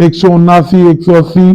179 180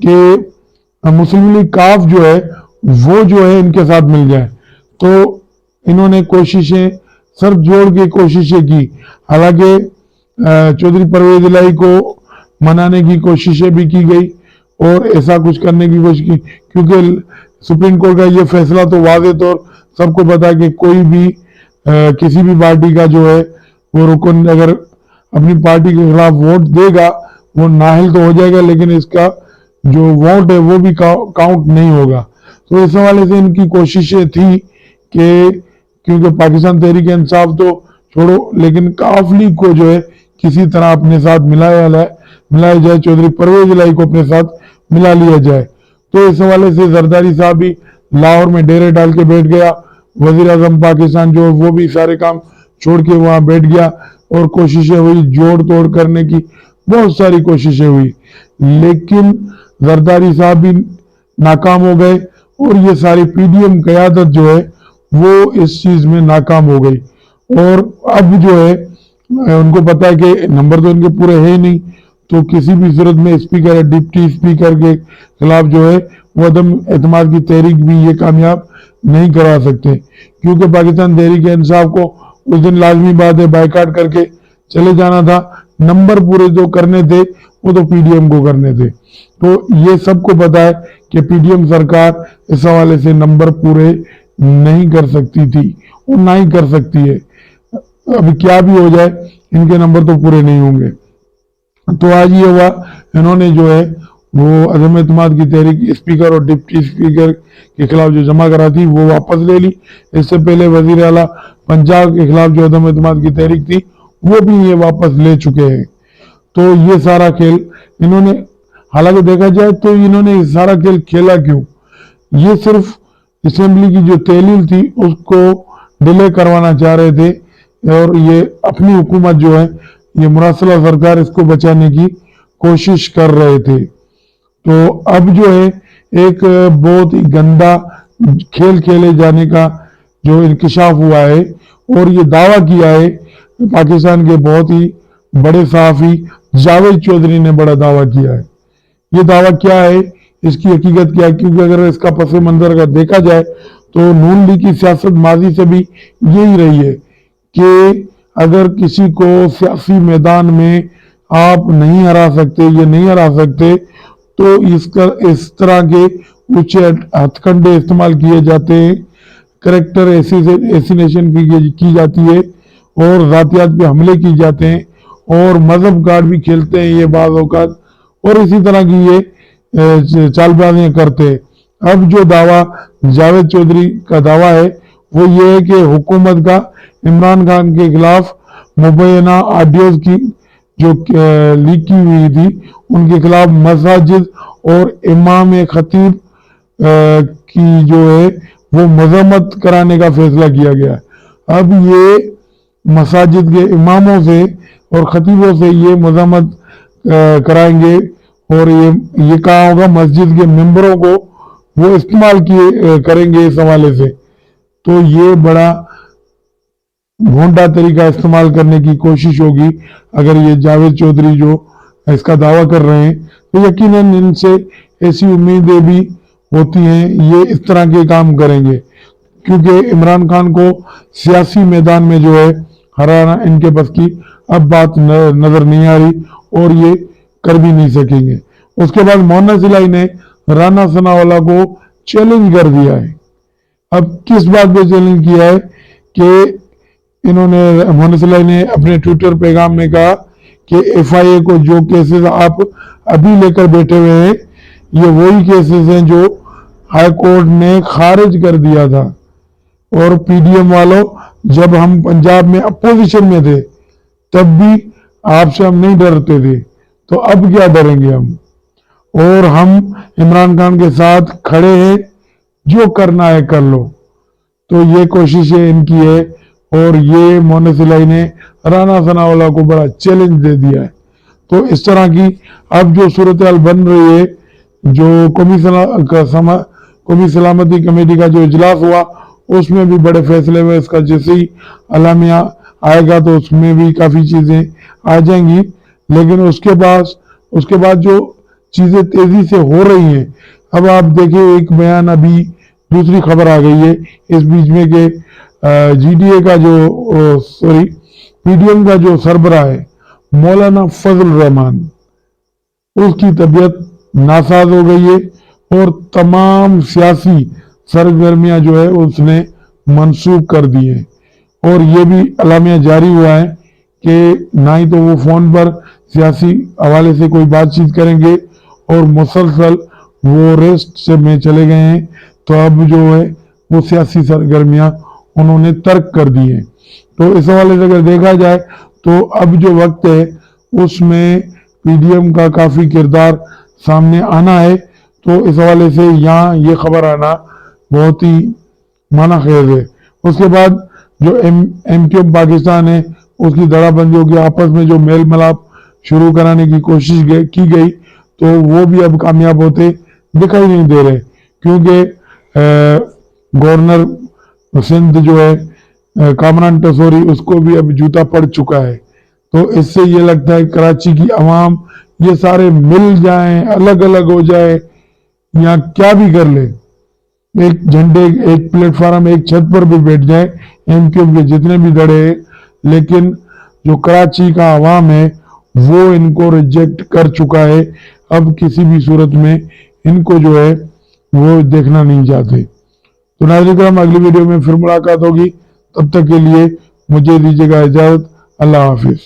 کہ مسلم لیگ کاف جو ہے وہ جو ہے ان کے ساتھ مل جائے. تو انہوں نے کوششیں سر جوڑ کے کوششیں کی. حالانکہ چودھری پرویز الہی کو منانے کی کوششیں بھی کی گئی اور ایسا کچھ کرنے کی کوشش کی, کیونکہ سپریم کورٹ کا یہ فیصلہ تو واضح طور سب کو پتا کہ کوئی بھی کسی بھی پارٹی کا جو ہے وہ رکن اگر اپنی پارٹی کے خلاف ووٹ دے گا وہ نااہل تو ہو جائے گا, لیکن اس کا جو ووٹ ہے وہ بھی کاؤنٹ نہیں ہوگا. تو اس حوالے سے ان کی کوششیں تھی کہ کیونکہ پاکستان تحریک انصاف تو چھوڑو, لیکن کاف لیگ کو جو ہے کسی طرح اپنے ساتھ ملایا جائے, چودھری پرویز الہی کو اپنے ساتھ ملا لیا جائے. تو اس حوالے سے زرداری صاحب بھی لاہور میں ڈیرے ڈال کے بیٹھ گیا, وزیر اعظم پاکستان جو وہ بھی سارے کام چھوڑ کے وہاں بیٹھ گیا, اور کوششیں ہوئی جوڑ توڑ کرنے کی, بہت ساری کوششیں ہوئی, لیکن زرداری صاحب بھی ناکام ہو گئے, اور یہ ساری پی ڈی ایم قیادت جو ہے وہ اس چیز میں ناکام ہو گئی. اور اب جو ہے ان کو پتا ہے کہ نمبر تو ان کے پورے ہے نہیں, تو کسی بھی صورت میں اسپیکر یا ڈپٹی اسپیکر کے خلاف جو ہے وہ عدم اعتماد کی تحریک بھی یہ کامیاب نہیں کرا سکتے, کیونکہ پاکستان تحریک انصاف کو اس دن لازمی بات ہے بائیکاٹ کر کے چلے جانا تھا. نمبر پورے جو کرنے تھے وہ تو پی ڈی ایم کو کرنے تھے. تو یہ سب کو پتا ہے کہ پی ڈی ایم سرکار اس حوالے سے نمبر پورے نہیں کر سکتی تھی اور نہ ہی کر سکتی ہے. ابھی کیا بھی ہو جائے ان کے نمبر تو پورے نہیں ہوں گے. تو آج یہ ہوا, انہوں نے جو ہے وہ عدم اعتماد کی تحریک اسپیکر اور ڈپٹی اسپیکر کے خلاف جو جمع کرا تھی وہ واپس لے لی. اس سے پہلے وزیر اعلیٰ پنجاب کے خلاف جو عدم اعتماد کی تحریک تھی وہ بھی یہ واپس لے چکے ہیں. تو یہ سارا کھیل انہوں نے, حالانکہ دیکھا جائے تو انہوں نے سارا کھیل کھیلا کیوں؟ یہ صرف اسمبلی کی جو تحلیل تھی اس کو ڈیلے کروانا چاہ رہے تھے, اور یہ اپنی حکومت جو ہے یہ مراسلہ سرکار اس کو بچانے کی کوشش کر رہے تھے. تو اب جو ہے ایک بہت ہی گندا کھیل کھیلے جانے کا جو انکشاف ہوا ہے, اور یہ دعویٰ کیا ہے پاکستان کے بہت ہی بڑے صحافی جاوید چودھری نے بڑا دعویٰ کیا ہے. یہ دعویٰ کیا ہے, اس کی حقیقت کیا ہے؟ کیونکہ اگر اس کا پس منظر اگر دیکھا جائے تو نون لیگ کی سیاست ماضی سے بھی یہی رہی ہے کہ اگر کسی کو سیاسی میدان میں آپ نہیں ہرا سکتے, یہ نہیں ہرا سکتے, تو اس طرح کے کچھ ہتھ کنڈے استعمال کیے جاتے ہیں, کریکٹر ایسینیشن کی جاتی ہے, اور ذاتیات پہ حملے کی جاتے ہیں, اور مذہب کارڈ بھی کھیلتے ہیں یہ بعض اوقات, اور اسی طرح کی یہ چال بازیاں کرتے ہیں. اب جو دعویٰ جاوید چودھری کا دعویٰ ہے وہ یہ ہے کہ حکومت کا عمران خان کے خلاف مبینہ آڈیوز کی جو لیک کی ہوئی تھی ان کے خلاف مساجد اور امام خطیب کی جو ہے وہ مذمت کرانے کا فیصلہ کیا گیا. اب یہ مساجد کے اماموں سے اور خطیبوں سے یہ مذمت کرائیں گے, اور یہ کہا ہوگا مسجد کے ممبروں کو وہ استعمال کریں گے اس حوالے سے. تو یہ بڑا گھونڈا طریقہ استعمال کرنے کی کوشش ہوگی اگر یہ جاوید چودھری جو اس کا دعویٰ کر رہے ہیں, تو یقیناً ان سے ایسی امیدیں بھی ہوتی ہیں یہ اس طرح کے کام کریں گے, کیونکہ عمران خان کو سیاسی میدان میں جو ہے ہرانا ان کے بس کی اب بات نظر نہیں آ رہی, اور یہ کر بھی نہیں سکیں گے. اس کے بعد مونس الہی نے رانا ثناءاللہ کو چیلنج کر دیا ہے. اب کس بات پہ چیلنج کیا ہے کہ انہوں نے مونس الہی نے اپنے ٹویٹر پیغام میں کہا کہ ایف آئی اے کو جو کیسز آپ ابھی لے کر بیٹھے ہوئے ہیں یہ وہی کیسز ہیں جو ہائی کورٹ نے خارج کر دیا تھا, اور پی ڈی ایم والوں جب ہم پنجاب میں اپوزیشن میں تھے تب بھی آپ سے ہم نہیں ڈرتے تھے, تو اب کیا ڈریں گے ہم, اور ہم عمران خان کے ساتھ کھڑے ہیں, جو کرنا ہے کر لو. تو یہ کوششیں ان کی ہے, اور یہ مونس الہی نے رانا ثناءاللہ کو بڑا چیلنج دے دیا ہے. تو اس طرح کی اب جو صورتحال بن رہی ہے, جو قومی سلامتی کمیٹی کا جو اجلاس ہوا اس میں بھی بڑے فیصلے ہوئے, اس کا جیسے ہی اعلامیہ آئے گا تو اس میں بھی کافی چیزیں آ جائیں گی. لیکن اس کے بعد جو چیزیں تیزی سے ہو رہی ہیں. اب آپ دیکھیں ایک بیان ابھی دوسری خبر آ گئی ہے اس بیچ میں کہ جی ڈی اے کا جو پی ڈی ایم کا جو سربراہ ہے مولانا فضل الرحمان، اس کی طبیعت ناساز ہو گئی ہے اور تمام سیاسی سرگرمیاں جو ہے اس نے منسوخ کر دی ہیں. اور یہ بھی اعلامیہ جاری ہوا ہے کہ نہ ہی تو وہ فون پر سیاسی حوالے سے کوئی بات چیت کریں گے اور مسلسل وہ ریسٹ میں چلے گئے ہیں. تو اب جو ہے وہ سیاسی سرگرمیاں انہوں نے ترک کر دی ہیں. تو اس حوالے سے اگر دیکھا جائے تو اب جو وقت ہے اس میں پی ڈی ایم کا کافی کردار سامنے آنا ہے. تو اس حوالے سے یہاں یہ خبر آنا بہت ہی معنی خیز ہے. اس کے بعد جو ایم کیو ایم پاکستان ہے اس کی دڑا بندیوں کے آپس میں جو میل ملاپ شروع کرانے کی کوشش کی گئی تو وہ بھی اب کامیاب ہوتے دکھائی نہیں دے رہے، کیونکہ گورنر سندھ جو ہے کامران ٹسوری اس کو بھی اب جوتا پڑ چکا ہے. تو اس سے یہ لگتا ہے کراچی کی عوام یہ سارے مل جائیں، الگ الگ ہو جائے یا کیا بھی کر لیں، ایک جھنڈے ایک پلیٹ فارم ایک چھت پر بھی بیٹھ جائے ایم کیو ایم کے جتنے بھی دڑے ہیں، لیکن جو کراچی کا عوام ہے وہ ان کو ریجیکٹ کر چکا ہے. اب کسی بھی صورت میں ان کو جو ہے وہ دیکھنا نہیں چاہتے. تو ناظرین کرام اگلی ویڈیو میں پھر ملاقات ہوگی، تب تک کے لیے مجھے دیجیے گا اجازت. اللہ حافظ.